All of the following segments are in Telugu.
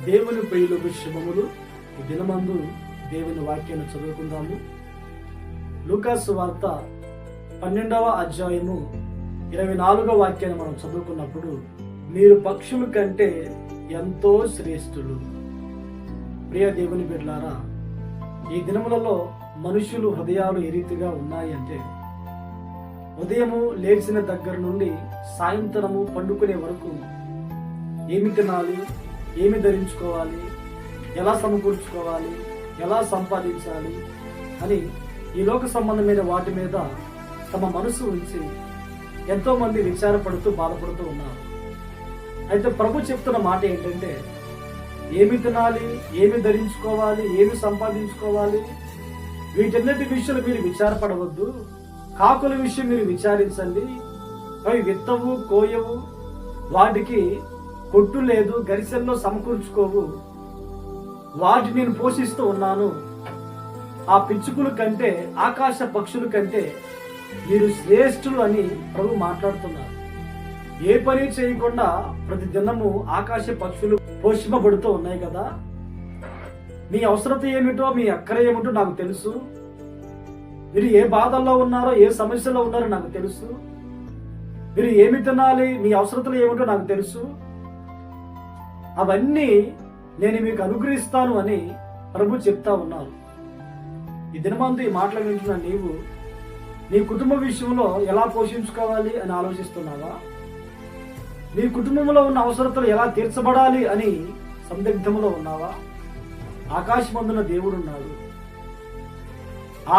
దేవుని ప్రియులకు శుభములు. ఈ దినమందు దేవుని వాక్యాన్ని చదువుకుందాము. లూకాసు వార్త 12వ అధ్యాయము 24వ వాక్యాన్ని మనం చదువుకున్నప్పుడు, మీరు పక్షుల కంటే ఎంతో శ్రేష్ఠులు. ప్రియ దేవుని బిడ్డలారా, ఈ దినములలో మనుషులు హృదయాలు ఏ రీతిగా ఉన్నాయి అంటే, ఉదయము లేచిన దగ్గర నుండి సాయంత్రము పండుకునే వరకు ఏమి తినాలి, ఏమి ధరించుకోవాలి, ఎలా సమకూర్చుకోవాలి, ఎలా సంపాదించాలి అని ఈ లోక సంబంధమైన వాటి మీద తమ మనసు ఉంచి ఎంతో మంది విచారపడుతూ బాధపడుతూ ఉన్నారు. అయితే ప్రభు చెప్తున్న మాట ఏంటంటే, ఏమి తినాలి, ఏమి ధరించుకోవాలి, ఏమి సంపాదించుకోవాలి, వీటన్నిటి విషయాలు మీరు విచారపడవద్దు. కాకుల విషయం మీరు విచారించండి. అవి విత్తవు, కోయవు, వాటికి కొట్టు లేదు, గరిసెల్లో సమకూర్చుకోవు, వాటిని నేను పోషిస్తూ ఉన్నాను. ఆ పిచ్చుకుల కంటే, ఆకాశ పక్షుల కంటే మీరు శ్రేష్ఠులు అని ప్రభు మాట్లాడుతున్నారు. ఏ పని చేయకుండా ప్రతి దినము ఆకాశ పక్షులు పోషింపబడుతూ ఉన్నాయి కదా. మీ అవసరత ఏమిటో, మీ అక్కర ఏమిటో నాకు తెలుసు. మీరు ఏ బాధల్లో ఉన్నారో, ఏ సమస్యలో ఉన్నారో నాకు తెలుసు. మీరు ఏమి తినాలి, మీ అవసరతలు ఏమిటో నాకు తెలుసు. అవన్నీ నేను మీకు అనుగ్రహిస్తాను అని ప్రభు చెప్తా ఉన్నారు. ఈ దినమందు ఈ మాటలు వింటున్న నీవు నీ కుటుంబ విషయంలో ఎలా పోషించుకోవాలి అని ఆలోచిస్తున్నావా? నీ కుటుంబంలో ఉన్న అవసరతలు ఎలా తీర్చబడాలి అని సందిగ్ధంలో ఉన్నావా? ఆకాశమందున దేవుడున్నాడు.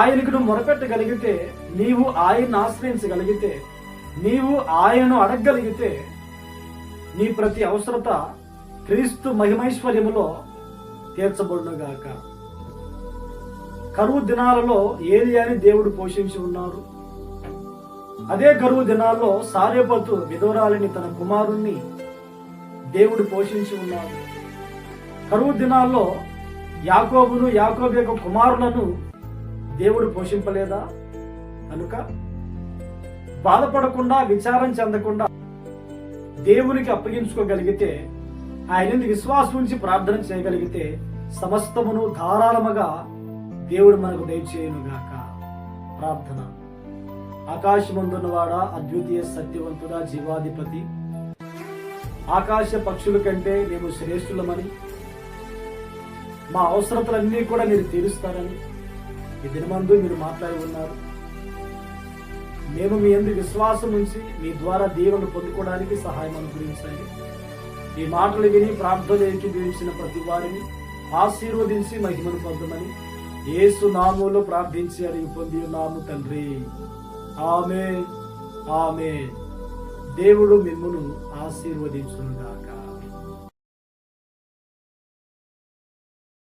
ఆయనకు నువ్వు మొరపెట్టగలిగితే, నీవు ఆయన్ని ఆశ్రయించగలిగితే, నీవు ఆయనను అడగగలిగితే, నీ ప్రతి అవసరత క్రీస్తు మహిమైశ్వర్యములో తీర్చబడునుగాక. కరువు దినాలలో ఏలియాని దేవుడు పోషించి ఉన్నారు. అదే కరువు దినాల్లో సారెపతు విధవరాలిని, తన కుమారుణ్ణి దేవుడు పోషించి ఉన్నారు. కరువు దినాల్లో యాకోబును, యాకోబు యొక్క కుమారులను దేవుడు పోషింపలేదా? కనుక బాధపడకుండా, విచారం చెందకుండా దేవునికి అప్పగించుకోగలిగితే, ఆయనని విశ్వాసం ఉంచి ప్రార్థన చేయగలిగితే, సమస్తమును ధారాళముగా దేవుడు మనకు దయచేయునుగాక. ప్రార్థన. ఆకాశమందున్నవాడా, అద్వితీయ సత్యవంతుడా, జీవాధిపతి, ఆకాశ పక్షుల కంటే మేము శ్రేష్ఠులమని, మా అవసరతలన్నీ కూడా మీరు తీరుస్తారని ఈ దినమందు మీరు మాట్లాడి ఉన్నారు. మేము మీ యందు విశ్వాసం ఉంచి మీ ద్వారా దీవెనలు పొందుకోవడానికి సహాయం అనుగ్రహించండి. ఈ మాటలు విని ప్రార్థనలు ఏకీభవించిన ప్రతి వారిని ఆశీర్వదించి మహిమను పొందమని యేసు నామములో ప్రార్థించి అడిగి పొంది ఉన్నాము తండ్రి. ఆమేన్, ఆమేన్. దేవుడు మిమ్మును ఆశీర్వదించునుగాక.